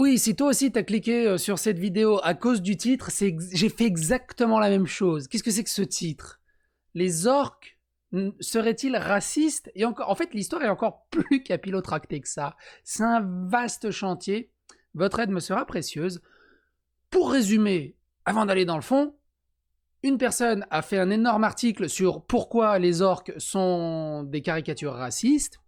oui, si toi aussi t'as cliqué sur cette vidéo à cause du titre, j'ai fait exactement la même chose. Qu'est-ce que c'est que ce titre? Les orques seraient-ils racistes? Et encore, en fait, l'histoire est encore plus capillotractée que ça. C'est un vaste chantier. Votre aide me sera précieuse. Pour résumer, avant d'aller dans le fond, une personne a fait un énorme article sur pourquoi les orques sont des caricatures racistes.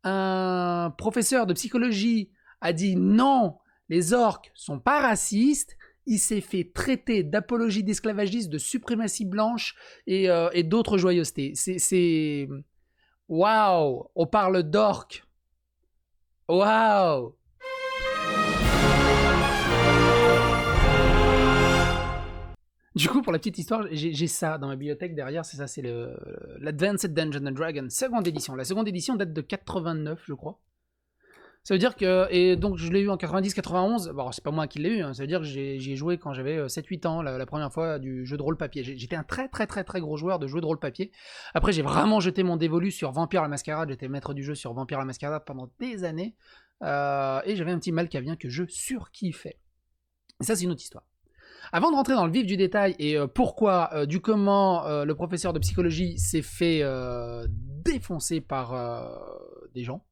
Un professeur de psychologie a dit non, les orques sont pas racistes. Il s'est fait traiter d'apologie d'esclavagisme, de suprématie blanche et d'autres joyeusetés. C'est... Waouh! On parle d'orques. Waouh! Du coup, pour la petite histoire, j'ai ça dans ma bibliothèque derrière. C'est ça, c'est l'Advanced Dungeons and Dragons, seconde édition. La seconde édition date de 89, je crois. Ça veut dire que, et donc je l'ai eu en 90-91, bon c'est pas moi qui l'ai eu, hein, ça veut dire que j'y ai joué quand j'avais 7-8 ans, la première fois du jeu de rôle papier. J'étais un très gros joueur de jeux de rôle papier. Après j'ai vraiment jeté mon dévolu sur Vampire la Mascarade, j'étais maître du jeu sur Vampire la Mascarade pendant des années, et j'avais un petit Malkavien que je surkiffais. Et ça c'est une autre histoire. Avant de rentrer dans le vif du détail et pourquoi, du comment le professeur de psychologie s'est fait défoncer par des gens,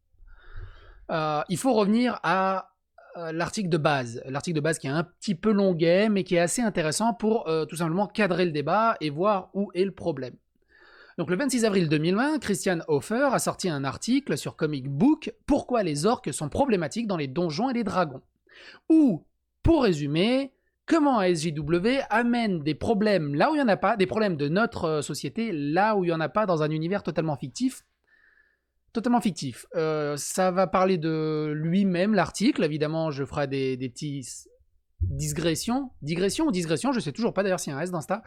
il faut revenir à l'article de base. L'article de base qui est un petit peu longuet, mais qui est assez intéressant pour tout simplement cadrer le débat et voir où est le problème. Donc le 26 avril 2020, Christian Hofer a sorti un article sur Comic Book « Pourquoi les orques sont problématiques dans les donjons et les dragons ?» Ou, pour résumer, comment ASJW amène des problèmes là où il n'y en a pas, des problèmes de notre société là où il n'y en a pas dans un univers totalement fictif. Ça va parler de lui-même, l'article. Évidemment, je ferai des petits digressions, je sais toujours pas d'ailleurs s'il y a un S dans ça.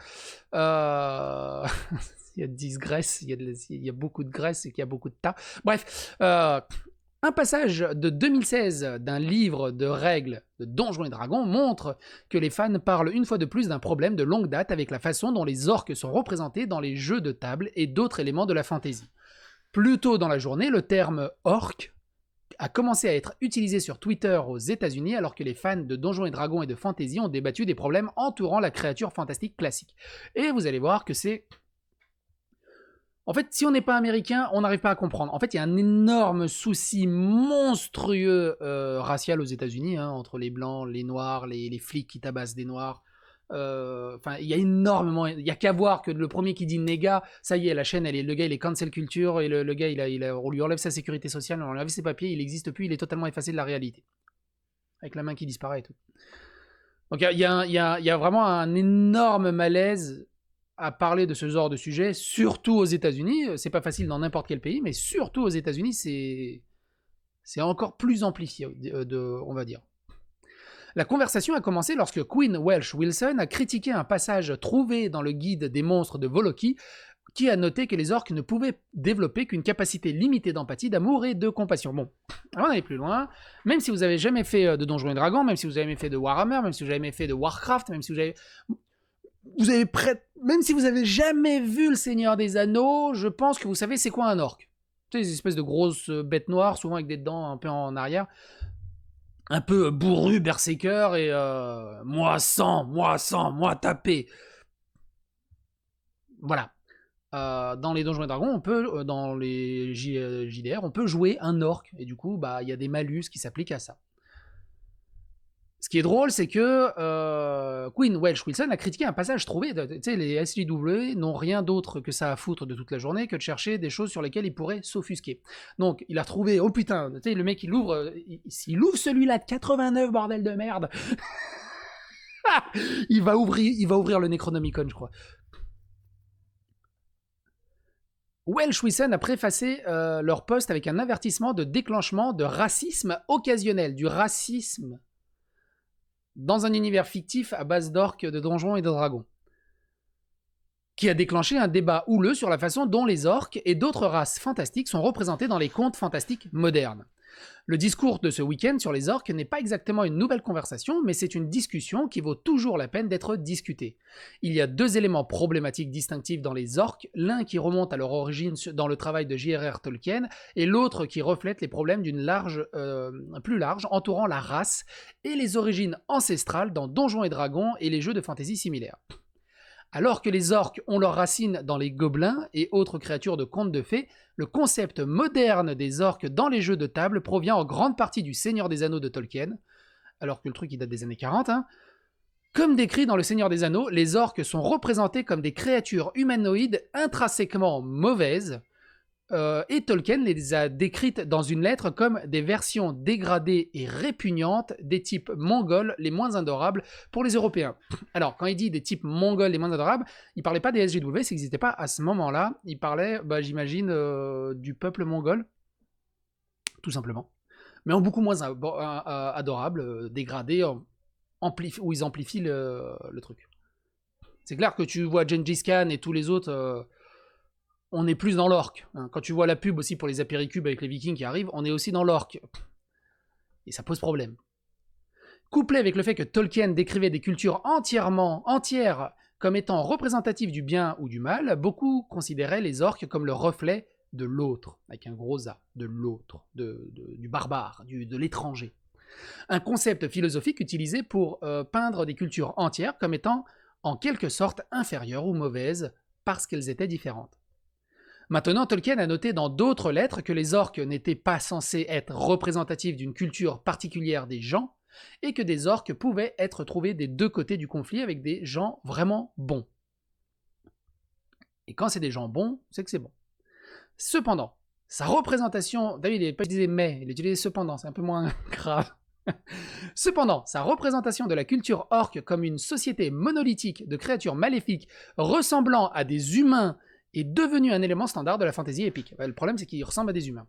Il y a digresse, il y a beaucoup de graisse et qu'il y a beaucoup de tas. Bref, un passage de 2016 d'un livre de règles de Donjons et Dragons montre que les fans parlent une fois de plus d'un problème de longue date avec la façon dont les orques sont représentés dans les jeux de table et d'autres éléments de la fantasy. Plus tôt dans la journée, le terme « orc » a commencé à être utilisé sur Twitter aux États-Unis alors que les fans de Donjons et Dragons et de fantasy ont débattu des problèmes entourant la créature fantastique classique. Et vous allez voir que c'est... En fait, si on n'est pas américain, on n'arrive pas à comprendre. En fait, il y a un énorme souci monstrueux racial aux États-Unis, hein, entre les blancs, les noirs, les flics qui tabassent des noirs. Enfin, il y a énormément. Il y a qu'à voir que le premier qui dit néga, ça y est, la chaîne, le gars, il est cancel culture et le gars, on lui enlève sa sécurité sociale, on lui enlève ses papiers, il n'existe plus, il est totalement effacé de la réalité, avec la main qui disparaît et tout. Donc il y a vraiment un énorme malaise à parler de ce genre de sujet, surtout aux États-Unis. C'est pas facile dans n'importe quel pays, mais surtout aux États-Unis, c'est encore plus amplifié, on va dire. La conversation a commencé lorsque Quinn Welsh Wilson a critiqué un passage trouvé dans le guide des monstres de Voloki, qui a noté que les orques ne pouvaient développer qu'une capacité limitée d'empathie, d'amour et de compassion. Bon, avant d'aller plus loin, même si vous avez jamais fait de Donjons et Dragons, même si vous avez jamais fait de Warhammer, même si vous avez jamais fait de Warcraft, même si même si vous avez jamais vu le Seigneur des Anneaux, je pense que vous savez c'est quoi un orc. Tu sais, des espèces de grosses bêtes noires, souvent avec des dents un peu en arrière, un peu bourru, berserker, et moi moi taper. Voilà. Dans les Donjons et Dragons, on peut, dans les JDR, on peut jouer un orc, et du coup, il y a des malus qui s'appliquent à ça. Ce qui est drôle, c'est que Quinn Welsh Wilson a critiqué un passage trouvé. Tu sais, les SJW n'ont rien d'autre que ça à foutre de toute la journée que de chercher des choses sur lesquelles ils pourraient s'offusquer. Donc, il a trouvé, oh putain, tu sais, le mec, il ouvre celui-là de 89, bordel de merde. il va ouvrir le Necronomicon, je crois. Welsh Wilson a préfacé leur post avec un avertissement de déclenchement de racisme occasionnel, du racisme dans un univers fictif à base d'orques, de donjons et de dragons, qui a déclenché un débat houleux sur la façon dont les orques et d'autres races fantastiques sont représentés dans les contes fantastiques modernes. Le discours de ce week-end sur les orques n'est pas exactement une nouvelle conversation, mais c'est une discussion qui vaut toujours la peine d'être discutée. Il y a deux éléments problématiques distinctifs dans les orques, l'un qui remonte à leur origine dans le travail de J.R.R. Tolkien, et l'autre qui reflète les problèmes plus large entourant la race et les origines ancestrales dans Donjons et Dragons et les jeux de fantasy similaires. Alors que les orques ont leurs racines dans les gobelins et autres créatures de contes de fées, le concept moderne des orques dans les jeux de table provient en grande partie du Seigneur des Anneaux de Tolkien, alors que le truc il date des années 40. Comme décrit dans le Seigneur des Anneaux, les orques sont représentés comme des créatures humanoïdes intrinsèquement mauvaises, et Tolkien les a décrites dans une lettre comme des versions dégradées et répugnantes des types mongols les moins adorables pour les Européens. Alors, quand il dit des types mongols les moins adorables, il parlait pas des SJW, ça n'existait pas à ce moment-là. Il parlait, j'imagine, du peuple mongol, tout simplement. Mais en beaucoup moins adorable, dégradé, où ils amplifient le truc. C'est clair que tu vois Gengis Khan et tous les autres... on est plus dans l'orque. Quand tu vois la pub aussi pour les apéricubes avec les vikings qui arrivent, on est aussi dans l'orque. Et ça pose problème. Couplé avec le fait que Tolkien décrivait des cultures entières comme étant représentatives du bien ou du mal, beaucoup considéraient les orques comme le reflet de l'autre, avec un gros A, de l'autre, du barbare, de l'étranger. Un concept philosophique utilisé pour peindre des cultures entières comme étant en quelque sorte inférieures ou mauvaises parce qu'elles étaient différentes. Maintenant, Tolkien a noté dans d'autres lettres que les orques n'étaient pas censés être représentatifs d'une culture particulière des gens, et que des orques pouvaient être trouvés des deux côtés du conflit avec des gens vraiment bons. Et quand c'est des gens bons, c'est que c'est bon. Cependant, sa représentation... David, il n'a pas utilisé mais, il a utilisé cependant, c'est un peu moins grave. Cependant, sa représentation de la culture orque comme une société monolithique de créatures maléfiques ressemblant à des humains est devenu un élément standard de la fantasy épique. Le problème, c'est qu'il ressemble à des humains.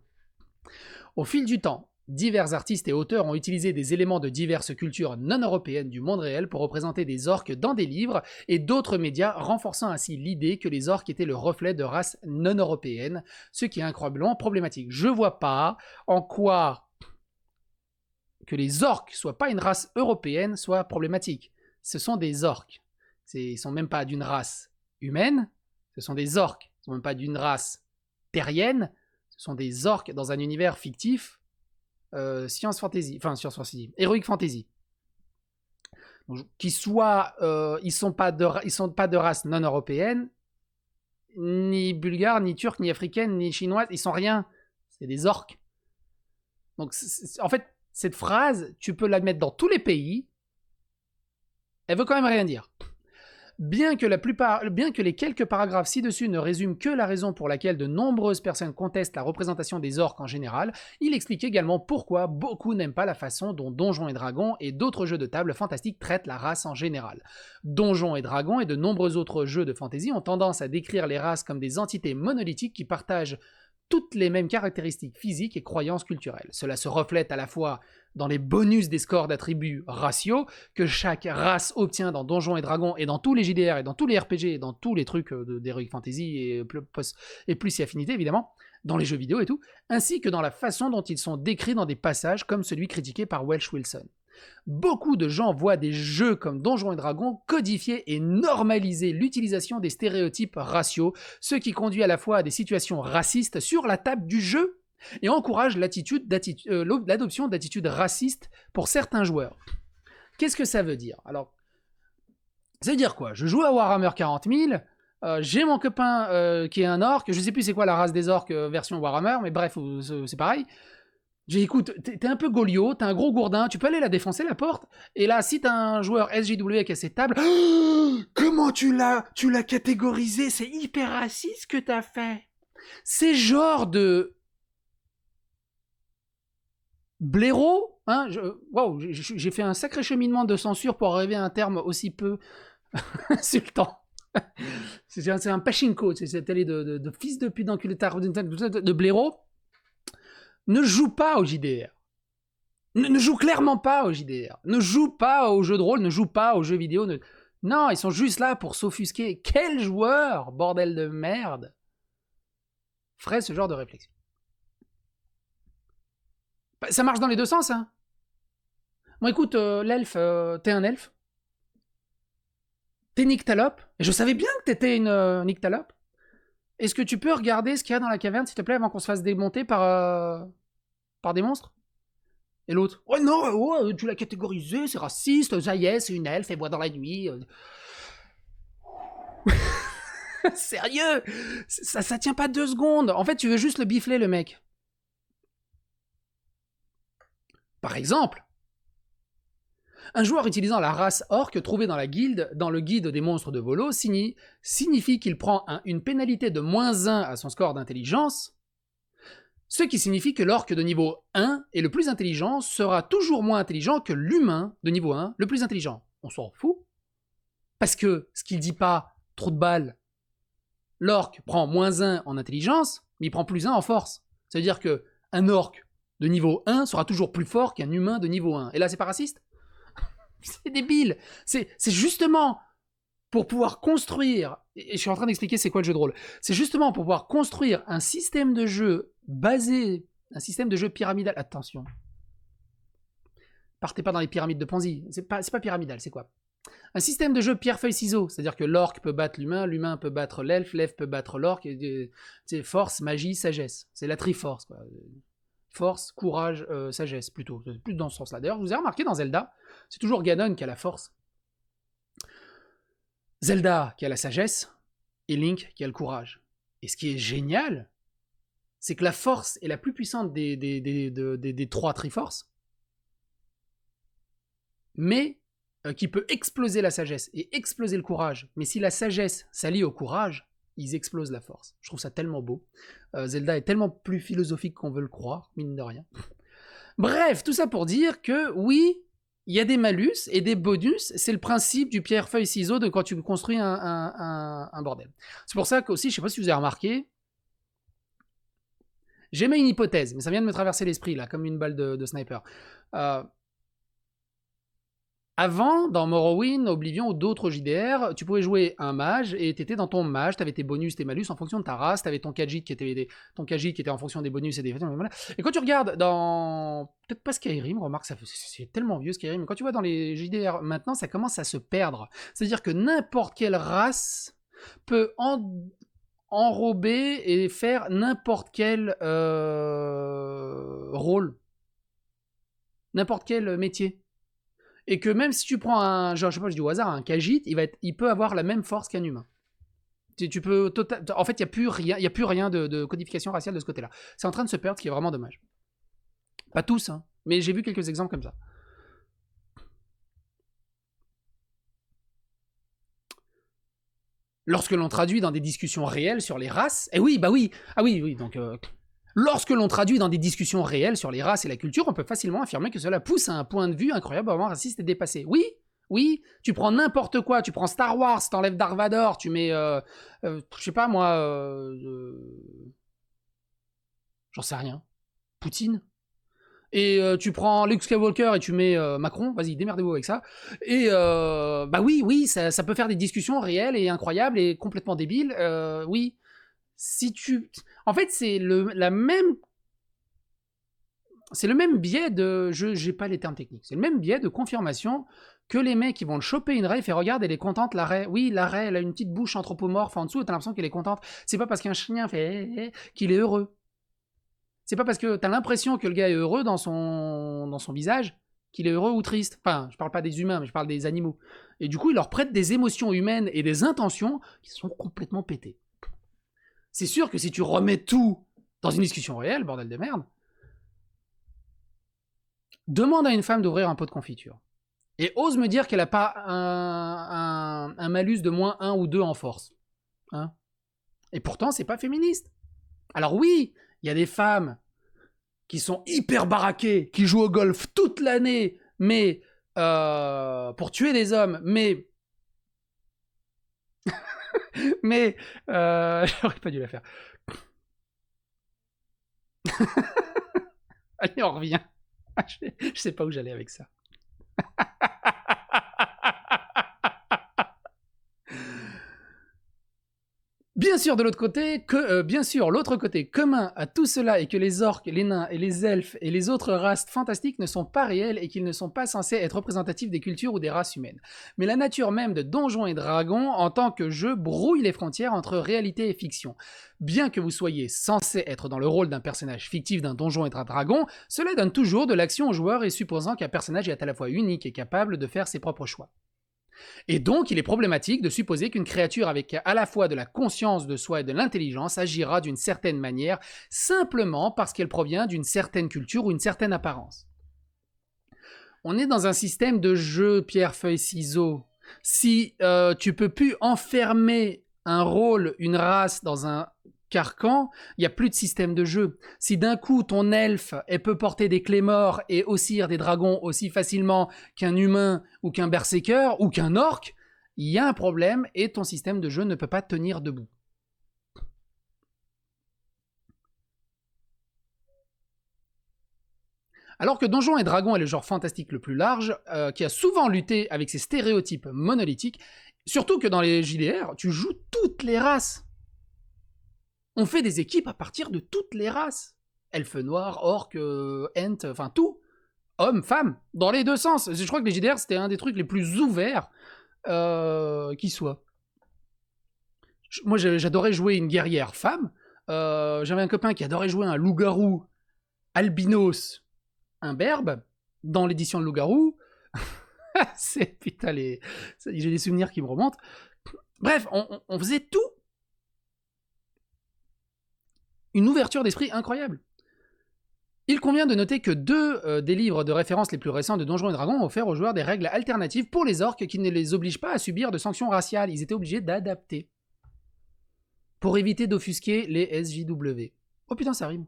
Au fil du temps, divers artistes et auteurs ont utilisé des éléments de diverses cultures non européennes du monde réel pour représenter des orques dans des livres et d'autres médias, renforçant ainsi l'idée que les orques étaient le reflet de races non européennes, ce qui est incroyablement problématique. Je vois pas en quoi que les orques soient pas une race européenne soit problématique. Ce sont des orques. Ils sont même pas d'une race humaine. Ce sont des orques, ils ne sont même pas d'une race terrienne, ce sont des orques dans un univers fictif, science fantasy, heroic fantasy. Donc, ils sont pas de race non européenne, ni bulgare, ni turque, ni africaine, ni chinoise, ils sont rien, c'est des orques. Donc en fait, cette phrase, tu peux la mettre dans tous les pays, elle veut quand même rien dire. Bien que les quelques paragraphes ci-dessus ne résument que la raison pour laquelle de nombreuses personnes contestent la représentation des orques en général, il explique également pourquoi beaucoup n'aiment pas la façon dont Donjons et Dragons et d'autres jeux de table fantastiques traitent la race en général. Donjons et Dragons et de nombreux autres jeux de fantasy ont tendance à décrire les races comme des entités monolithiques qui partagent toutes les mêmes caractéristiques physiques et croyances culturelles. Cela se reflète à la fois dans les bonus des scores d'attributs raciaux que chaque race obtient dans Donjons et Dragons et dans tous les JDR et dans tous les RPG et dans tous les trucs d'Heroic Fantasy et plus si affinité évidemment, dans les jeux vidéo et tout, ainsi que dans la façon dont ils sont décrits dans des passages comme celui critiqué par Welsh Wilson. Beaucoup de gens voient des jeux comme Donjons et Dragons codifier et normaliser l'utilisation des stéréotypes raciaux, ce qui conduit à la fois à des situations racistes sur la table du jeu et encourage l'adoption d'attitudes racistes pour certains joueurs. Qu'est-ce que ça veut dire ? Alors, ça veut dire quoi ? Je joue à Warhammer 40 000, j'ai mon copain qui est un orc, je sais plus c'est quoi la race des orcs version Warhammer, mais bref, c'est pareil. J'ai dit, écoute, t'es un peu goliot, t'es un gros gourdin, tu peux aller la défoncer la porte. Et là, si t'as un joueur SJW qui a cette table, comment tu l'as catégorisé ? C'est hyper raciste ce que t'as fait. C'est genre de blaireau, hein, j'ai fait un sacré cheminement de censure pour arriver à un terme aussi peu insultant. C'est un pachinko, c'est cette allée de fils de pute d'enculé de blaireau. Ne joue pas au JDR. Ne joue clairement pas au JDR. Ne joue pas aux jeux de rôle, ne joue pas aux jeux vidéo. Non, ils sont juste là pour s'offusquer. Quel joueur, bordel de merde, ferait ce genre de réflexion ? Bah, ça marche dans les deux sens, hein. Bon, écoute, l'elfe, t'es un elfe. T'es Nyctalope. Et je savais bien que t'étais une Nyctalope. Est-ce que tu peux regarder ce qu'il y a dans la caverne, s'il te plaît, avant qu'on se fasse démonter par des monstres? Et l'autre, oh non, oh, tu l'as catégorisé, c'est raciste, ça y est, c'est une elfe, elle boit dans la nuit. Sérieux, ça tient pas 2 secondes. En fait, tu veux juste le bifler, le mec. Par exemple, un joueur utilisant la race orque trouvée dans le guide des monstres de Volo signifie qu'il prend une pénalité de -1 à son score d'intelligence, ce qui signifie que l'orque de niveau 1 et le plus intelligent sera toujours moins intelligent que l'humain de niveau 1 le plus intelligent. On s'en fout. Parce que, ce qu'il dit pas, trop de balles, l'orque prend -1 en intelligence, mais il prend +1 en force. Ça veut dire qu'un orque de niveau 1 sera toujours plus fort qu'un humain de niveau 1. Et là, c'est pas raciste? C'est débile. C'est justement pour pouvoir construire, et je suis en train d'expliquer c'est quoi le jeu de rôle, c'est justement pour pouvoir construire un système de jeu un système de jeu pyramidal. Attention. Partez pas dans les pyramides de Ponzi. C'est pas pyramidal, c'est quoi? Un système de jeu pierre-feuille-ciseaux, c'est-à-dire que l'orque peut battre l'humain, l'humain peut battre l'elfe, l'elfe peut battre l'orque, c'est force, magie, sagesse. C'est la triforce, quoi. Force, courage, sagesse, plutôt. C'est plus dans ce sens-là. D'ailleurs, vous avez remarqué dans Zelda, c'est toujours Ganon qui a la force. Zelda qui a la sagesse, et Link qui a le courage. Et ce qui est génial, c'est que la force est la plus puissante des 3 triforces, mais qui peut exploser la sagesse et exploser le courage. Mais si la sagesse s'allie au courage, ils explosent la force. Je trouve ça tellement beau. Zelda est tellement plus philosophique qu'on veut le croire, mine de rien. Bref, tout ça pour dire que oui, il y a des malus et des bonus. C'est le principe du pierre-feuille-ciseau de quand tu construis un bordel. C'est pour ça qu'aussi, je sais pas si vous avez remarqué, j'aimais une hypothèse, mais ça vient de me traverser l'esprit, là, comme une balle de sniper. Avant, dans Morrowind, Oblivion ou d'autres JDR, tu pouvais jouer un mage et t'étais dans ton mage, t'avais tes bonus, tes malus en fonction de ta race, t'avais ton Khajiit qui était en fonction des bonus et des... Voilà. Et quand tu regardes dans... Peut-être pas Skyrim, remarque, c'est tellement vieux Skyrim, mais quand tu vois dans les JDR maintenant, ça commence à se perdre. C'est-à-dire que n'importe quelle race peut enrober et faire n'importe quel rôle, n'importe quel métier. Et que même si tu prends un, genre, je sais pas, je dis au hasard, un Khajiit, il peut avoir la même force qu'un humain. Tu peux en fait, il y a plus rien de codification raciale de ce côté-là. C'est en train de se perdre, ce qui est vraiment dommage. Pas tous, hein, mais j'ai vu quelques exemples comme ça. Lorsque l'on traduit dans des discussions réelles sur les races, oui, donc lorsque l'on traduit dans des discussions réelles sur les races et la culture, on peut facilement affirmer que cela pousse à un point de vue incroyablement raciste et dépassé. Oui, tu prends n'importe quoi, tu prends Star Wars, t'enlèves Dark Vador, tu mets, je sais pas moi, j'en sais rien, Poutine. Et tu prends Luke Skywalker et tu mets Macron, vas-y, démerdez-vous avec ça. Et bah oui, ça peut faire des discussions réelles et incroyables et complètement débiles, oui. Si tu... En fait, c'est le même biais de... J'ai pas les termes techniques. C'est le même biais de confirmation que les mecs qui vont le choper une raie et regarde, elle est contente, la raie. Oui, la raie, elle a une petite bouche anthropomorphe en dessous et t'as l'impression qu'elle est contente. C'est pas parce qu'un chien fait qu'il est heureux. C'est pas parce que t'as l'impression que le gars est heureux dans son visage qu'il est heureux ou triste. Enfin, je parle pas des humains, mais je parle des animaux. Et du coup, il leur prête des émotions humaines et des intentions qui sont complètement pétées. C'est sûr que si tu remets tout dans une discussion réelle, bordel de merde, demande à une femme d'ouvrir un pot de confiture. Et ose me dire qu'elle n'a pas un malus de -1 ou 2 en force. Hein? Et pourtant, c'est pas féministe. Alors oui, il y a des femmes qui sont hyper baraquées, qui jouent au golf toute l'année, mais pour tuer des hommes, mais j'aurais pas dû la faire. Allez, on revient. Je sais pas où j'allais avec ça. Bien sûr, de l'autre côté, bien sûr, l'autre côté commun à tout cela est que les orques, les nains et les elfes et les autres races fantastiques ne sont pas réels et qu'ils ne sont pas censés être représentatifs des cultures ou des races humaines. Mais la nature même de Donjons et Dragons en tant que jeu brouille les frontières entre réalité et fiction. Bien que vous soyez censé être dans le rôle d'un personnage fictif d'un Donjon et d'un Dragon, cela donne toujours de l'action au joueur et supposant qu'un personnage est à la fois unique et capable de faire ses propres choix. Et donc, il est problématique de supposer qu'une créature avec à la fois de la conscience de soi et de l'intelligence agira d'une certaine manière simplement parce qu'elle provient d'une certaine culture ou une certaine apparence. On est dans un système de jeu pierre-feuille-ciseaux. Si tu peux plus enfermer un rôle, une race dans un carcan, il n'y a plus de système de jeu. Si d'un coup ton elfe peut porter des clémores et haussir des dragons aussi facilement qu'un humain ou qu'un berserker ou qu'un orc, il y a un problème et ton système de jeu ne peut pas tenir debout. Alors que Donjons et Dragons est le genre fantastique le plus large, qui a souvent lutté avec ses stéréotypes monolithiques, surtout que dans les JDR, tu joues toutes les races. On fait des équipes à partir de toutes les races. Elfes noirs, orques, ents, enfin tout. Hommes, femmes, dans les deux sens. Je crois que les JDR, c'était un des trucs les plus ouverts qui soit. Moi, j'adorais jouer une guerrière femme. J'avais un copain qui adorait jouer un loup-garou albinos imberbe dans l'édition de loup-garou. C'est putain, j'ai des souvenirs qui me remontent. Bref, on faisait tout. Une ouverture d'esprit incroyable. Il convient de noter que deux des livres de référence les plus récents de Donjons et Dragons ont offert aux joueurs des règles alternatives pour les orques qui ne les obligent pas à subir de sanctions raciales. Ils étaient obligés d'adapter. Pour éviter d'offusquer les SJW. Oh putain, ça rime.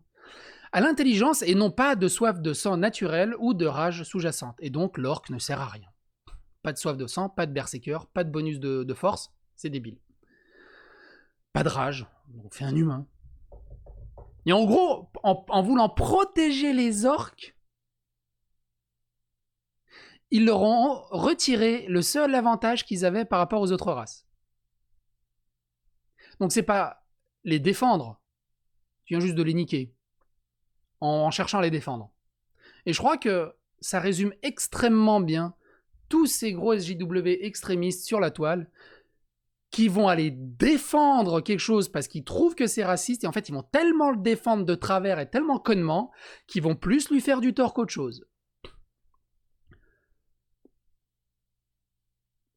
À l'intelligence et non pas de soif de sang naturelle ou de rage sous-jacente. Et donc l'orque ne sert à rien. Pas de soif de sang, pas de berserker, pas de bonus de force. C'est débile. Pas de rage. On fait un humain. Et en gros, en voulant protéger les orques, ils leur ont retiré le seul avantage qu'ils avaient par rapport aux autres races. Donc c'est pas les défendre, tu viens juste de les niquer, en cherchant à les défendre. Et je crois que ça résume extrêmement bien tous ces gros SJW extrémistes sur la toile qui vont aller défendre quelque chose parce qu'ils trouvent que c'est raciste, et en fait ils vont tellement le défendre de travers et tellement connement qu'ils vont plus lui faire du tort qu'autre chose.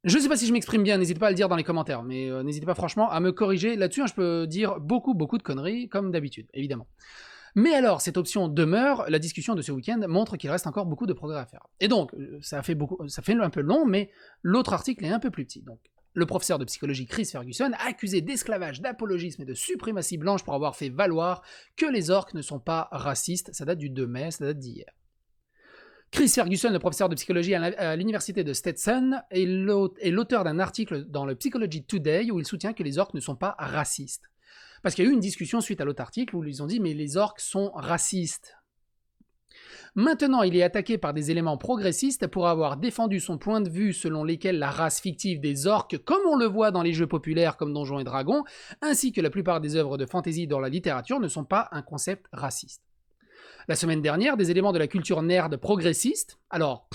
Je sais pas si je m'exprime bien, n'hésitez pas à le dire dans les commentaires, mais n'hésitez pas franchement à me corriger là-dessus, je peux dire beaucoup de conneries, comme d'habitude, évidemment. Mais alors, cette option demeure, la discussion de ce week-end montre qu'il reste encore beaucoup de progrès à faire. Et donc, ça fait un peu long, mais l'autre article est un peu plus petit. Donc, le professeur de psychologie Chris Ferguson, accusé d'esclavage, d'apologisme et de suprématie blanche pour avoir fait valoir que les orques ne sont pas racistes. Ça date du 2 mai, ça date d'hier. Chris Ferguson, le professeur de psychologie à l'université de Stetson, est l'auteur d'un article dans le Psychology Today où il soutient que les orques ne sont pas racistes. Parce qu'il y a eu une discussion suite à l'autre article où ils ont dit « mais les orques sont racistes ». Maintenant, il est attaqué par des éléments progressistes pour avoir défendu son point de vue selon lesquels la race fictive des orques, comme on le voit dans les jeux populaires comme Donjons et Dragons, ainsi que la plupart des œuvres de fantasy dans la littérature, ne sont pas un concept raciste. La semaine dernière, des éléments de la culture nerd progressiste. Alors,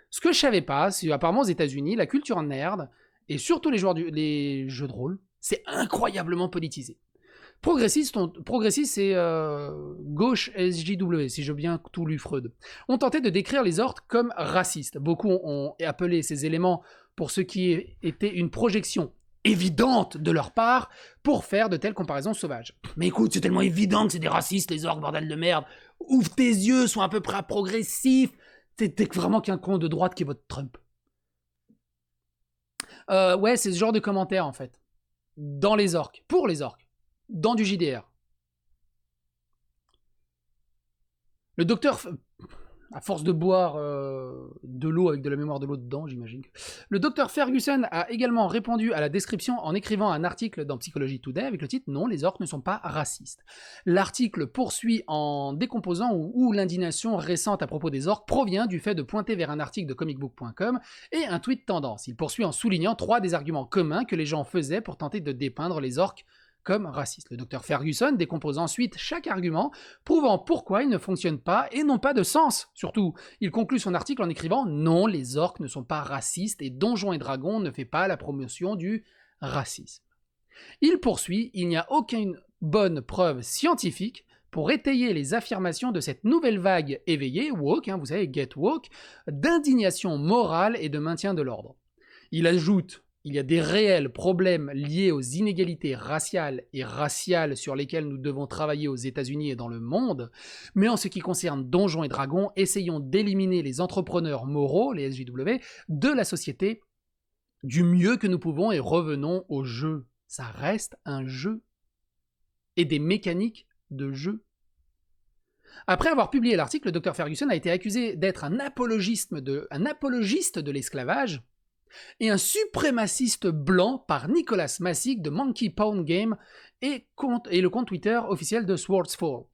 ce que je savais pas, c'est apparemment aux États-Unis, la culture nerd, et surtout les jeux de rôle, c'est incroyablement politisé. Progressiste, c'est gauche SJW, si j'ai bien tout lu Freud. On tentait de décrire les orques comme racistes. Beaucoup ont appelé ces éléments pour ce qui était une projection évidente de leur part pour faire de telles comparaisons sauvages. Mais écoute, c'est tellement évident que c'est des racistes, les orques, bordel de merde. Ouvre tes yeux, sois à peu près progressif. T'es vraiment qu'un con de droite qui vote Trump. Ouais, c'est ce genre de commentaires, en fait. Dans les orques. Pour les orques. Dans du JDR. Le docteur à force de boire de l'eau avec de la mémoire de l'eau dedans, j'imagine. Le docteur Ferguson a également répondu à la description en écrivant un article dans Psychology Today avec le titre « Non, les orques ne sont pas racistes ». L'article poursuit en décomposant où l'indignation récente à propos des orques provient du fait de pointer vers un article de comicbook.com et un tweet tendance. Il poursuit en soulignant 3 des arguments communs que les gens faisaient pour tenter de dépeindre les orques comme raciste. Le docteur Ferguson décompose ensuite chaque argument, prouvant pourquoi il ne fonctionne pas et n'ont pas de sens. Surtout, il conclut son article en écrivant « Non, les orques ne sont pas racistes et Donjons et Dragons ne fait pas la promotion du racisme ». Il poursuit « Il n'y a aucune bonne preuve scientifique pour étayer les affirmations de cette nouvelle vague éveillée, woke, vous savez, get woke, d'indignation morale et de maintien de l'ordre ». Il ajoute il y a des réels problèmes liés aux inégalités raciales et raciales sur lesquels nous devons travailler aux États-Unis et dans le monde, mais en ce qui concerne Donjons et Dragons, essayons d'éliminer les entrepreneurs moraux, les SJW, de la société du mieux que nous pouvons et revenons au jeu. Ça reste un jeu. Et des mécaniques de jeu. Après avoir publié l'article, le Dr Ferguson a été accusé d'être un apologiste de l'esclavage et un suprémaciste blanc par Nicolas Massick de Monkey Pawn Game et le compte Twitter officiel de Swordsfall.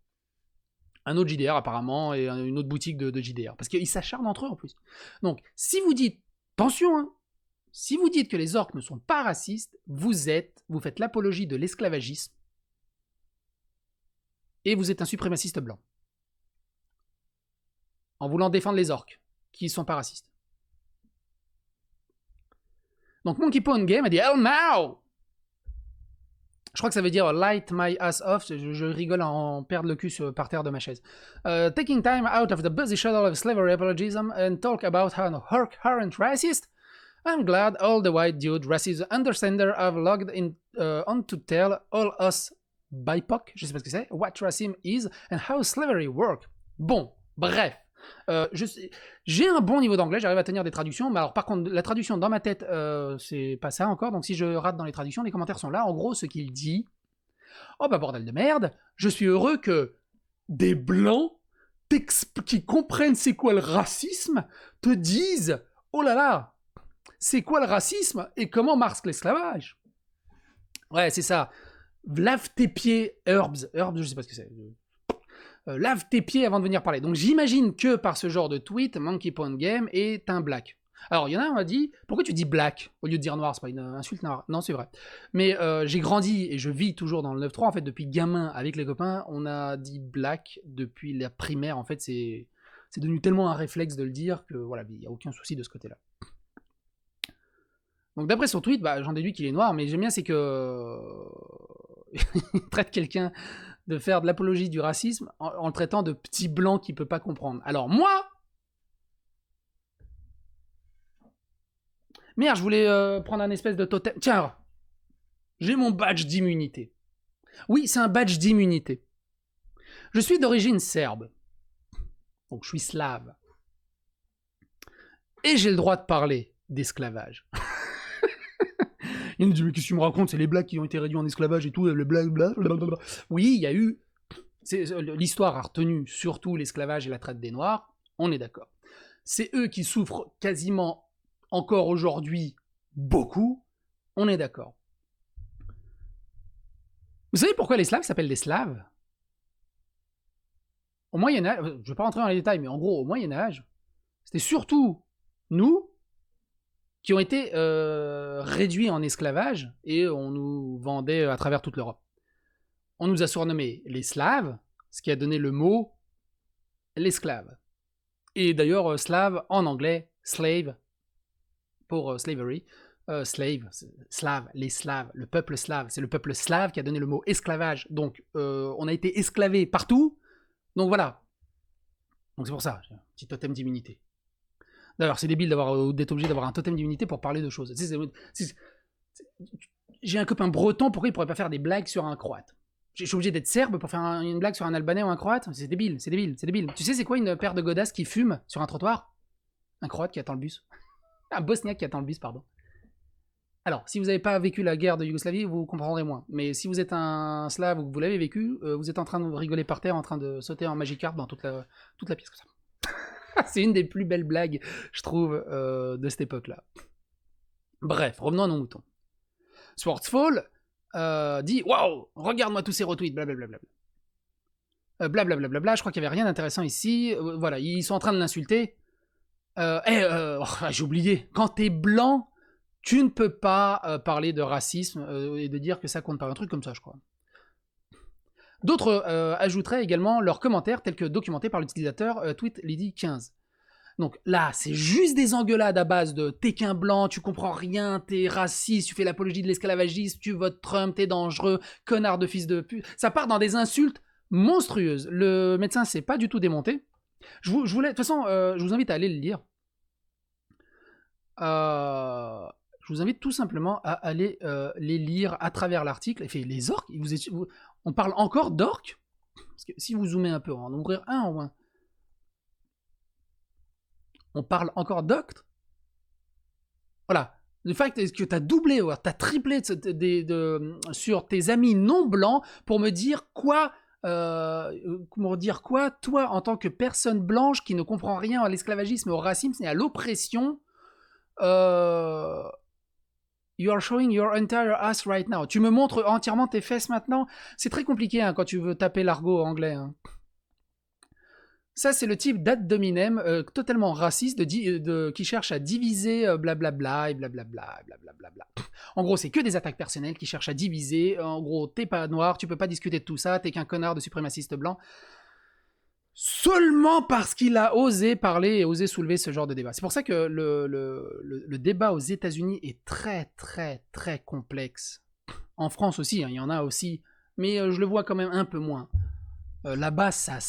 Un autre JDR apparemment et une autre boutique de JDR. Parce qu'ils s'acharnent entre eux en plus. Donc, si vous dites, attention, si vous dites que les orques ne sont pas racistes, vous faites l'apologie de l'esclavagisme et vous êtes un suprémaciste blanc. En voulant défendre les orques, qui ne sont pas racistes. Donc Monkey Pawn Game a dit « Hell no !» Je crois que ça veut dire « light my ass off », je rigole en perdre le cul par terre de ma chaise. Taking time out of the busy schedule of slavery apologism and talk about how orcs aren't racist, I'm glad all the white dude racist understander have logged on to tell all us BIPOC, je sais pas ce que c'est, what racism is and how slavery work. Bon, bref. J'ai un bon niveau d'anglais, j'arrive à tenir des traductions, mais alors par contre la traduction dans ma tête c'est pas ça encore, donc si je rate dans les traductions, les commentaires sont là. En gros ce qu'il dit, oh bah bordel de merde, je suis heureux que des blancs qui comprennent c'est quoi le racisme te disent oh là là, c'est quoi le racisme et comment marche l'esclavage. Ouais c'est ça, lave tes pieds, herbs je sais pas ce que c'est. Lave tes pieds avant de venir parler. Donc j'imagine que par ce genre de tweet, Monkey Pawn Game est un black. Alors il y en a un qui m'a dit, pourquoi tu dis black au lieu de dire noir, c'est pas une insulte noire. Non c'est vrai. Mais j'ai grandi et je vis toujours dans le 9-3, en fait depuis gamin avec les copains, on a dit black depuis la primaire, en fait c'est devenu tellement un réflexe de le dire que voilà, il n'y a aucun souci de ce côté-là. Donc d'après son tweet, bah, j'en déduis qu'il est noir, mais j'aime bien c'est que il traite quelqu'un de faire de l'apologie du racisme en le traitant de petit blanc qui peut pas comprendre. Alors moi, merde, je voulais prendre un espèce de totem. Tiens, j'ai mon badge d'immunité. Oui, c'est un badge d'immunité. Je suis d'origine serbe. Donc je suis slave. Et j'ai le droit de parler d'esclavage. Il me dit, mais qu'est-ce que tu me racontes, c'est les blacks qui ont été réduits en esclavage et tout, le blablabla. Oui, il y a eu... L'histoire a retenu surtout l'esclavage et la traite des Noirs, on est d'accord. C'est eux qui souffrent quasiment encore aujourd'hui beaucoup, on est d'accord. Vous savez pourquoi les Slaves s'appellent des Slaves? Au Moyen-Âge, je ne vais pas rentrer dans les détails, mais en gros, au Moyen-Âge, c'était surtout nous qui ont été réduits en esclavage et on nous vendait à travers toute l'Europe. On nous a surnommés les Slaves, ce qui a donné le mot l'esclave. Et d'ailleurs, slave en anglais, slave, pour slavery, slave, les Slaves, le peuple slave, c'est le peuple slave qui a donné le mot esclavage. Donc, on a été esclavés partout. Donc voilà. Donc c'est pour ça, j'ai un petit totem d'immunité. D'ailleurs, c'est débile d'être obligé d'avoir un totem d'immunité pour parler de choses. J'ai un copain breton, pourquoi il pourrait pas faire des blagues sur un croate? Je suis obligé d'être serbe pour faire une blague sur un albanais ou un croate? C'est débile, c'est débile, c'est débile. Tu sais c'est quoi une paire de godasses qui fume sur un trottoir? Un croate qui attend le bus. Un bosniaque qui attend le bus, pardon. Alors, si vous n'avez pas vécu la guerre de Yougoslavie, vous comprendrez moins. Mais si vous êtes un slave ou que vous l'avez vécu, vous êtes en train de rigoler par terre, en train de sauter en Magikarp dans toute la pièce comme ça. C'est une des plus belles blagues, je trouve, de cette époque-là. Bref, revenons à nos moutons. Swordsfall dit « Waouh, regarde-moi tous ces retweets, blablabla. » Blablabla, je crois qu'il n'y avait rien d'intéressant ici. Voilà, ils sont en train de l'insulter. J'ai oublié, quand t'es blanc, tu ne peux pas parler de racisme et de dire que ça compte pas. Un truc comme ça, je crois. D'autres ajouteraient également leurs commentaires tels que documentés par l'utilisateur TweetLady15. Donc là, c'est juste des engueulades à base de t'es qu'un blanc, tu comprends rien, t'es raciste, tu fais l'apologie de l'esclavagisme, tu votes Trump, t'es dangereux, connard de fils de pute. Ça part dans des insultes monstrueuses. Le médecin s'est pas du tout démonté. De toute façon, je vous invite à aller le lire. Je vous invite tout simplement à aller les lire à travers l'article. Les orques, on parle encore d'orques. Parce que si vous zoomez un peu, on va en ouvrir un au moins. On parle encore d'octes. Voilà. Le fait que tu as doublé, tu as triplé sur tes amis non blancs pour me dire quoi, toi, en tant que personne blanche qui ne comprend rien à l'esclavagisme, au racisme et à l'oppression, you are showing your entire ass right now. Tu me montres entièrement tes fesses maintenant. C'est très compliqué quand tu veux taper l'argot anglais. Ça, c'est le type d'ad hominem totalement raciste qui cherche à diviser blablabla et blablabla. En gros, c'est que des attaques personnelles qui cherchent à diviser. En gros, t'es pas noir, tu peux pas discuter de tout ça, t'es qu'un connard de suprémaciste blanc. Seulement parce qu'il a osé parler et osé soulever ce genre de débat. C'est pour ça que le débat aux États-Unis est très, très, très complexe. En France aussi, il y en a aussi, mais je le vois quand même un peu moins. Là-bas, ça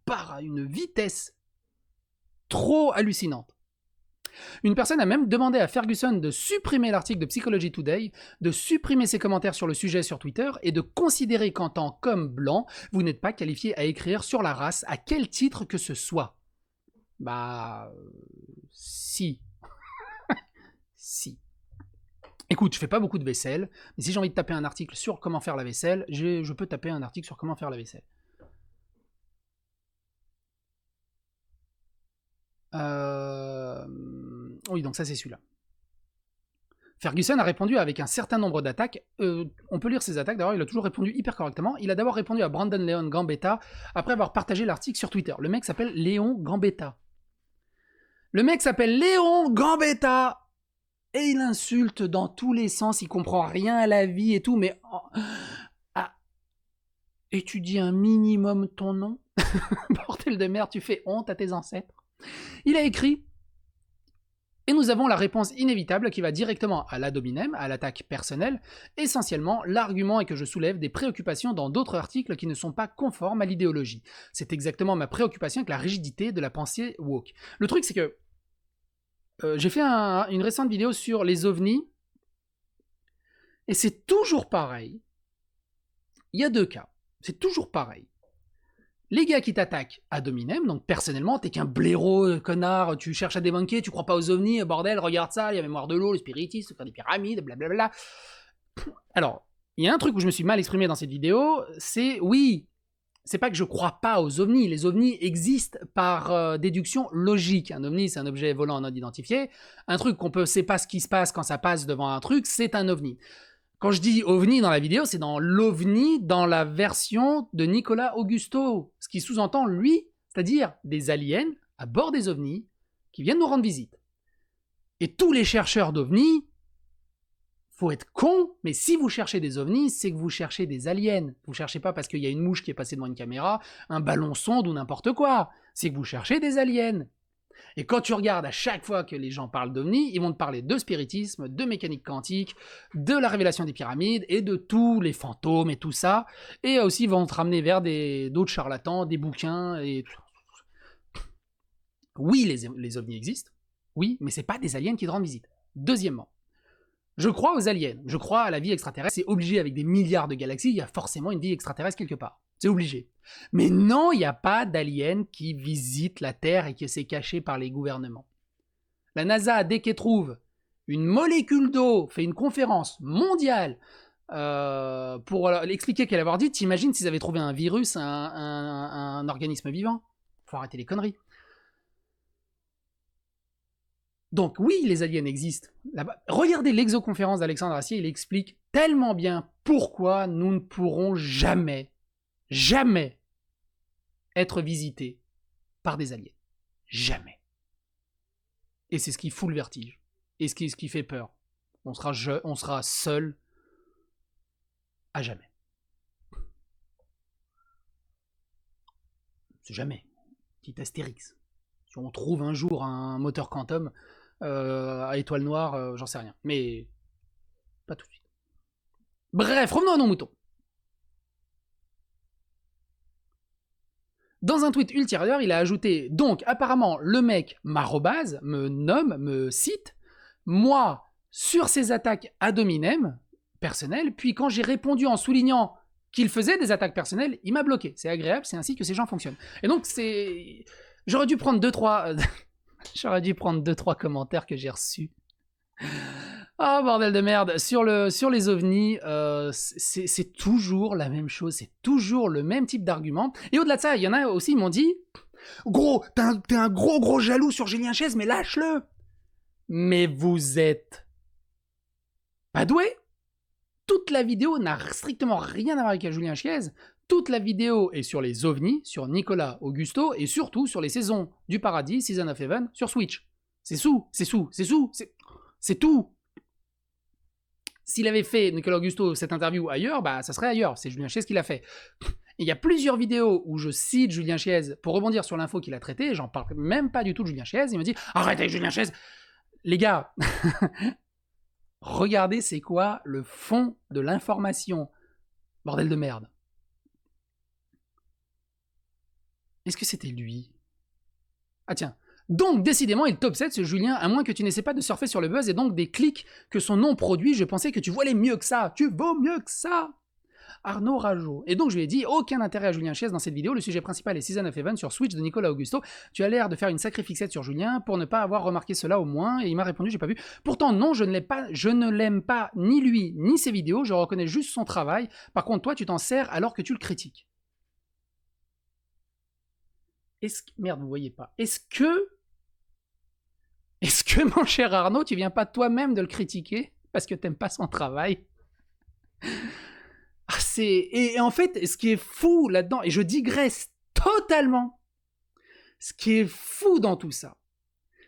part à une vitesse trop hallucinante. Une personne a même demandé à Ferguson de supprimer l'article de Psychology Today, de supprimer ses commentaires sur le sujet sur Twitter et de considérer qu'en tant qu'homme blanc, vous n'êtes pas qualifié à écrire sur la race à quel titre que ce soit. Si. Si. Écoute, je fais pas beaucoup de vaisselle, mais si j'ai envie de taper un article sur comment faire la vaisselle, je peux taper un article sur comment faire la vaisselle. Oui, donc ça c'est celui-là. Ferguson a répondu avec un certain nombre d'attaques. On peut lire ses attaques, d'ailleurs il a toujours répondu hyper correctement. Il a d'abord répondu à Brandon Leon Gambetta après avoir partagé l'article sur Twitter. Le mec s'appelle Léon Gambetta. Et il insulte dans tous les sens, il comprend rien à la vie et tout, mais... étudie un minimum ton nom. Bordel de merde, tu fais honte à tes ancêtres. Il a écrit... Et nous avons la réponse inévitable qui va directement à l'ad hominem, à l'attaque personnelle. Essentiellement, l'argument est que je soulève des préoccupations dans d'autres articles qui ne sont pas conformes à l'idéologie. C'est exactement ma préoccupation avec la rigidité de la pensée woke. Le truc, c'est que j'ai fait une récente vidéo sur les ovnis, et c'est toujours pareil. Il y a deux cas. C'est toujours pareil. Les gars qui t'attaquent ad hominem, donc personnellement, t'es qu'un blaireau, connard, tu cherches à débunker, tu crois pas aux ovnis, bordel, regarde ça, il y a mémoire de l'eau, le spiritisme, faire des pyramides, blablabla. Alors, il y a un truc où je me suis mal exprimé dans cette vidéo, c'est oui, c'est pas que je crois pas aux ovnis, les ovnis existent par déduction logique. Un ovni, c'est un objet volant non identifié, un truc qu'on sait pas ce qui se passe quand ça passe devant un truc, c'est un ovni. Quand je dis ovni dans la vidéo, c'est dans l'ovni dans la version de Nicolas Augusto, ce qui sous-entend lui, c'est-à-dire des aliens à bord des ovnis qui viennent nous rendre visite. Et tous les chercheurs d'ovnis, faut être con, mais si vous cherchez des ovnis, c'est que vous cherchez des aliens. Vous cherchez pas parce qu'il y a une mouche qui est passée devant une caméra, un ballon sonde ou n'importe quoi. C'est que vous cherchez des aliens. Et quand tu regardes à chaque fois que les gens parlent d'ovnis, ils vont te parler de spiritisme, de mécanique quantique, de la révélation des pyramides et de tous les fantômes et tout ça. Et aussi ils vont te ramener vers d'autres charlatans, des bouquins et... Oui, les ovnis existent. Oui, mais c'est pas des aliens qui te rendent visite. Deuxièmement, je crois aux aliens. Je crois à la vie extraterrestre. C'est obligé avec des milliards de galaxies, il y a forcément une vie extraterrestre quelque part. C'est obligé. Mais non, il n'y a pas d'aliens qui visitent la Terre et qui s'est caché par les gouvernements. La NASA, dès qu'elle trouve une molécule d'eau, fait une conférence mondiale pour expliquer qu'elle avait dit, t'imagines s'ils avaient trouvé un virus, un organisme vivant. Faut arrêter les conneries. Donc oui, les aliens existent. Là-bas. Regardez l'exoconférence d'Alexandre Astier, il explique tellement bien pourquoi nous ne pourrons jamais, jamais être visités par des aliens. Jamais. Et c'est ce qui fout le vertige. Et ce qui fait peur. On sera seul à jamais. C'est jamais. Petit Astérix. Si on trouve un jour un moteur quantum à étoile noire, j'en sais rien. Mais pas tout de suite. Bref, revenons à nos moutons. Dans un tweet ultérieur, il a ajouté « Donc, apparemment, le mec m'arrobase, me nomme, me cite, moi, sur ses attaques ad hominem, personnelles, puis quand j'ai répondu en soulignant qu'il faisait des attaques personnelles, il m'a bloqué. C'est agréable, c'est ainsi que ces gens fonctionnent. » Et donc, c'est... J'aurais dû prendre 2-3 commentaires que j'ai reçus. Ah, bordel de merde. Sur les ovnis, c'est toujours la même chose, c'est toujours le même type d'argument. Et au-delà de ça, il y en a aussi, ils m'ont dit « Gros, t'es un gros jaloux sur Julien Chiez, mais lâche-le !» Mais vous êtes pas doué. Toute la vidéo n'a strictement rien à voir avec Julien Chiez. Toute la vidéo est sur les ovnis, sur Nicolas Augusto, et surtout sur les saisons du Paradis, Season of Heaven, sur Switch. C'est tout. S'il avait fait, Nicolas Augusto, cette interview ailleurs, bah ça serait ailleurs, c'est Julien Chiez qui l'a fait. Il y a plusieurs vidéos où je cite Julien Chiez pour rebondir sur l'info qu'il a traitée, j'en parle même pas du tout de Julien Chiez, il me dit « Arrête avec Julien Chiez !» Les gars, regardez c'est quoi le fond de l'information. Bordel de merde. Est-ce que c'était lui? Ah tiens. Donc, décidément, il top 7 ce Julien, à moins que tu n'essaies pas de surfer sur le buzz et donc des clics que son nom produit, je pensais que tu valais mieux que ça. Tu vaux mieux que ça. Arnaud Rajo. Et donc, je lui ai dit, aucun intérêt à Julien Chiez dans cette vidéo, le sujet principal est Season of Heaven sur Switch de Nicolas Augusto. Tu as l'air de faire une sacrée fixette sur Julien pour ne pas avoir remarqué cela au moins, et il m'a répondu, j'ai pas vu. Pourtant, non, je ne l'aime pas, ni lui, ni ses vidéos, je reconnais juste son travail. Par contre, toi, tu t'en sers alors que tu le critiques. Merde, vous voyez pas. Est-ce que, mon cher Arnaud, tu viens pas toi-même de le critiquer parce que t'aimes pas son travail? Et en fait, ce qui est fou là-dedans, et je digresse totalement, ce qui est fou dans tout ça,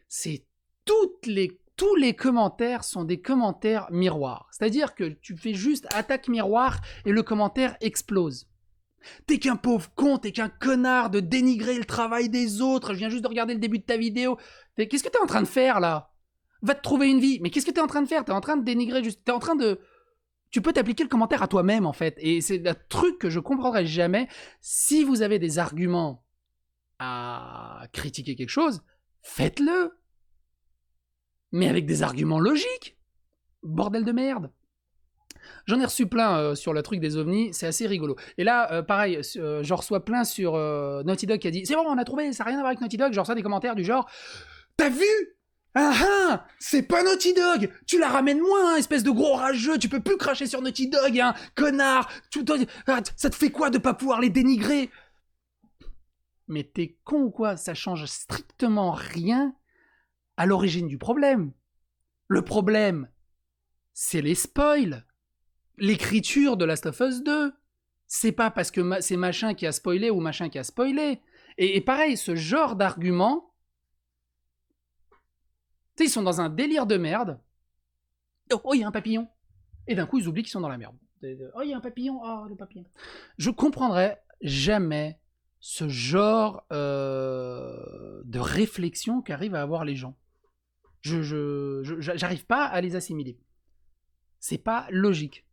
c'est tous les commentaires sont des commentaires miroirs. C'est-à-dire que tu fais juste attaque miroir et le commentaire explose. T'es qu'un pauvre con, t'es qu'un connard de dénigrer le travail des autres, je viens juste de regarder le début de ta vidéo. Qu'est-ce que t'es en train de faire là? Va te trouver une vie. Mais qu'est-ce que t'es en train de faire? T'es en train de dénigrer, t'es en train de... Tu peux t'appliquer le commentaire à toi-même en fait. Et c'est un truc que je comprendrai jamais. Si vous avez des arguments à critiquer quelque chose, faites-le. Mais avec des arguments logiques. Bordel de merde. J'en ai reçu plein sur le truc des ovnis, c'est assez rigolo. Et là, pareil, j'en reçois plein sur Naughty Dog qui a dit « C'est bon, on a trouvé, ça n'a rien à voir avec Naughty Dog ». J'en reçois des commentaires du genre « T'as vu ? Ah ah, c'est pas Naughty Dog, tu la ramènes moins, espèce de gros rageux, tu peux plus cracher sur Naughty Dog, hein, connard, ça te fait quoi de pas pouvoir les dénigrer ?» Mais t'es con ou quoi? Ça change strictement rien à l'origine du problème. Le problème, c'est les spoils. L'écriture de Last of Us 2. C'est pas parce que c'est machin qui a spoilé ou machin qui a spoilé. Et pareil, ce genre d'argument, tu sais, ils sont dans un délire de merde. Oh, il y a un papillon. Et d'un coup, ils oublient qu'ils sont dans la merde. Oh, il y a un papillon. Oh, le papillon. Je comprendrai jamais ce genre de réflexion qu'arrivent à avoir les gens. J'arrive pas à les assimiler. C'est pas logique.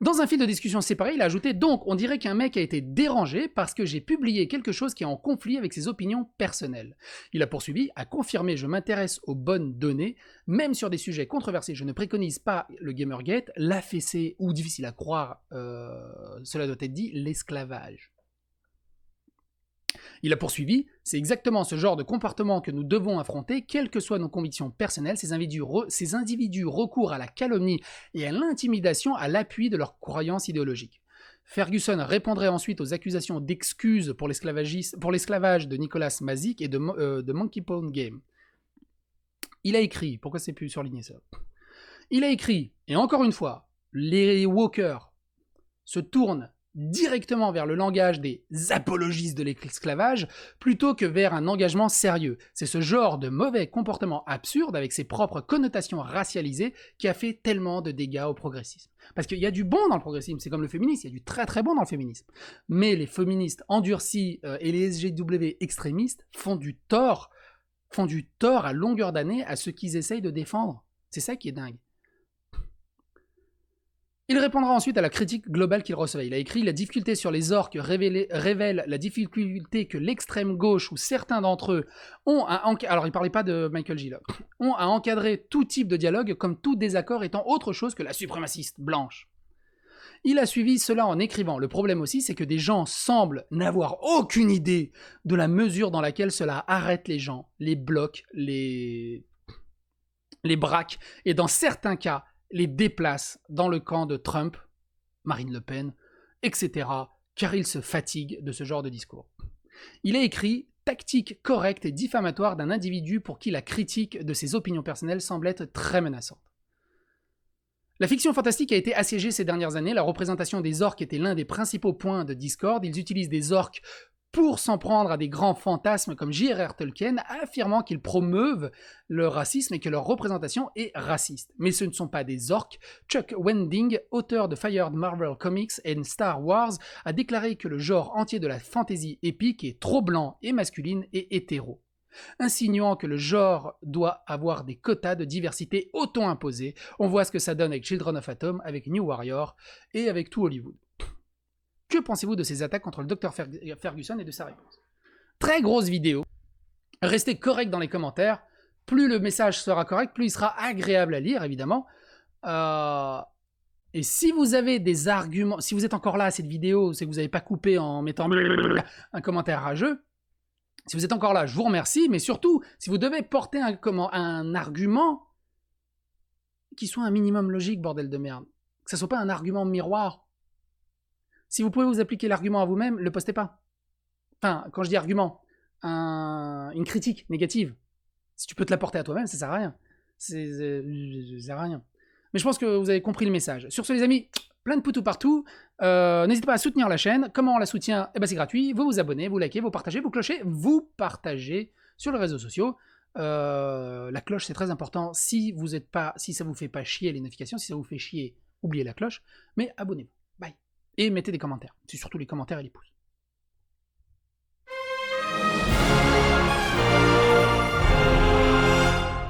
Dans un fil de discussion séparé, il a ajouté « Donc, on dirait qu'un mec a été dérangé parce que j'ai publié quelque chose qui est en conflit avec ses opinions personnelles. » Il a poursuivi « À confirmer, je m'intéresse aux bonnes données, même sur des sujets controversés. Je ne préconise pas le Gamergate, l'AFC ou, difficile à croire, cela doit être dit, l'esclavage. » Il a poursuivi « C'est exactement ce genre de comportement que nous devons affronter, quelles que soient nos convictions personnelles. Ces individus recourent à la calomnie et à l'intimidation à l'appui de leurs croyances idéologiques. » Ferguson répondrait ensuite aux accusations d'excuses pour l'esclavage de Nicolas Mazick et de Monkey Pawn Game. Il a écrit, pourquoi c'est plus surligné ça? Il a écrit, et encore une fois, les walkers se tournent directement vers le langage des apologistes de l'esclavage plutôt que vers un engagement sérieux. C'est ce genre de mauvais comportement absurde avec ses propres connotations racialisées qui a fait tellement de dégâts au progressisme. Parce qu'il y a du bon dans le progressisme, c'est comme le féminisme, il y a du très très bon dans le féminisme. Mais les féministes endurcis et les SJW extrémistes font du tort à longueur d'année à ceux qu'ils essayent de défendre. C'est ça qui est dingue. Il répondra ensuite à la critique globale qu'il recevait. Il a écrit « La difficulté sur les orques révèle la difficulté que l'extrême gauche ou certains d'entre eux ont à encadrer... » Alors, il ne parlait pas de Michael J. Locke. « Ont à encadrer tout type de dialogue comme tout désaccord étant autre chose que la suprémaciste blanche. » Il a suivi cela en écrivant « Le problème aussi, c'est que des gens semblent n'avoir aucune idée de la mesure dans laquelle cela arrête les gens, les bloque, les braque, et dans certains cas, les déplace dans le camp de Trump, Marine Le Pen, etc., car ils se fatiguent de ce genre de discours. » Il a écrit « Tactique correcte et diffamatoire d'un individu pour qui la critique de ses opinions personnelles semble être très menaçante. » La fiction fantastique a été assiégée ces dernières années, la représentation des orques était l'un des principaux points de discorde, ils utilisent des orques pour s'en prendre à des grands fantasmes comme J.R.R. Tolkien, affirmant qu'ils promeuvent le racisme et que leur représentation est raciste. Mais ce ne sont pas des orques. Chuck Wendig, auteur de Fired Marvel Comics et Star Wars, a déclaré que le genre entier de la fantasy épique est trop blanc et masculine et hétéro, insinuant que le genre doit avoir des quotas de diversité auto-imposés. On voit ce que ça donne avec Children of Atom, avec New Warrior et avec tout Hollywood. Que pensez-vous de ces attaques contre le Dr Ferguson et de sa réponse? Très grosse vidéo. Restez correct dans les commentaires. Plus le message sera correct, plus il sera agréable à lire, évidemment. Et si vous avez des arguments, si vous êtes encore là à cette vidéo, c'est que vous n'avez pas coupé en mettant un commentaire rageux. Si vous êtes encore là, je vous remercie. Mais surtout, si vous devez porter un argument qui soit un minimum logique, bordel de merde. Que ça soit pas un argument miroir. Si vous pouvez vous appliquer l'argument à vous-même, ne le postez pas. Enfin, quand je dis argument, une critique négative, si tu peux te l'apporter à toi-même, ça sert à rien. Ça sert à rien. Mais je pense que vous avez compris le message. Sur ce, les amis, plein de poutous partout. N'hésitez pas à soutenir la chaîne. Comment on la soutient? Eh ben, c'est gratuit. Vous vous abonnez, vous likez, vous partagez, vous clochez, vous partagez sur les réseaux sociaux. La cloche, c'est très important. Si ça vous fait pas chier les notifications, si ça vous fait chier, oubliez la cloche. Mais abonnez-vous. Bye. Et mettez des commentaires. C'est surtout les commentaires et les pouces.